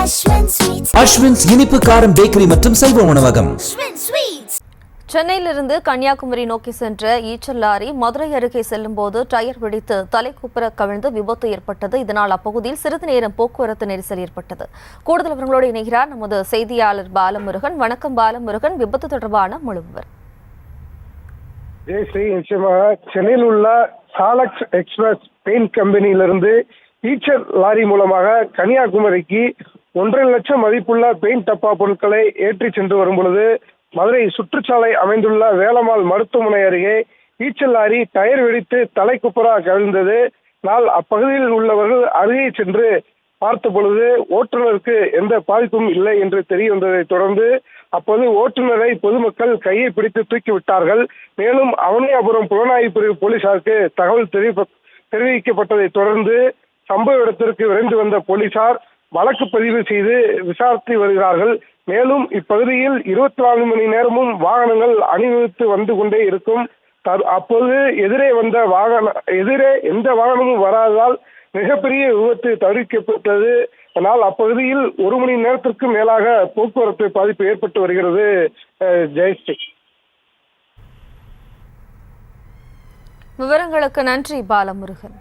அஸ்வின்ஸ் இனிப்பு காரம் பேக்கரி மற்றும் செல்வ உணவகம். சென்னையிலிருந்து கன்னியாகுமரி நோக்கி சென்ற ஈச்சல் லாரி மதுரை அருகே செல்லும் போது டயர் வெடித்து தலைக்குப்புற கவிழ்ந்து விபத்து ஏற்பட்டது. இதனால் அப்பகுதியில் சிறிது நேரம் போக்குவரத்து நெரிசல் ஏற்பட்டது. கூடுதல் விவரங்களோடு இணைகிறார் நமது செய்தியாளர் பாலமுருகன். வணக்கம் பாலமுருகன், விபத்து தொடர்பான முழு விவரம். நிச்சயமாக சென்னையில் உள்ள சாலக்ஸ் எக்ஸ்பிரஸ் பெயிண்ட் கம்பெனியிலிருந்து ஈச்சர் லாரி மூலமாக கன்னியாகுமரிக்கு 1.5 லட்சம் மதிப்புள்ள பெயிண்ட் டப்பா பொருட்களை ஏற்றி சென்று வரும் பொழுது மதுரை சுற்றுச்சாலை அமைந்துள்ள வேலம்மாள் மருத்துவமனை அருகே ஈச்சல் லாரி டயர் வெடித்து தலைக்குப்புறா கவிழ்ந்தது. நாள் அப்பகுதியில் உள்ளவர்கள் அருகே சென்று பார்த்த பொழுது ஓட்டுநருக்கு எந்த பாதிப்பும் இல்லை என்று தெரிய வந்ததை தொடர்ந்து அப்போது ஓட்டுநரை பொதுமக்கள் கையை பிடித்து தூக்கிவிட்டார்கள். மேலும் அவனியாபுரம் புலனாய்வு பிரிவு போலீசாருக்கு தகவல் தெரிவிக்கப்பட்டதை தொடர்ந்து சம்பவ இடத்திற்கு விரைந்து வந்த போலீசார் வழக்கு பதிவு செய்து விசாரித்து வருகிறார்கள். மேலும் இப்பகுதியில் 24 மணி நேரமும் வாகனங்கள் அணிவகுத்து வந்து கொண்டே இருக்கும். அப்போது எதிரே எந்த வாகனமும் வராததால் மிகப்பெரிய விபத்து தவிர்க்கப்பட்டது. ஆனால் அப்பகுதியில் 1 மணி நேரத்திற்கு மேலாக போக்குவரத்து பாதிப்பு ஏற்பட்டு வருகிறது. ஜெயஸ்ரீ, விவரங்களுக்கு நன்றி பாலமுருகன்.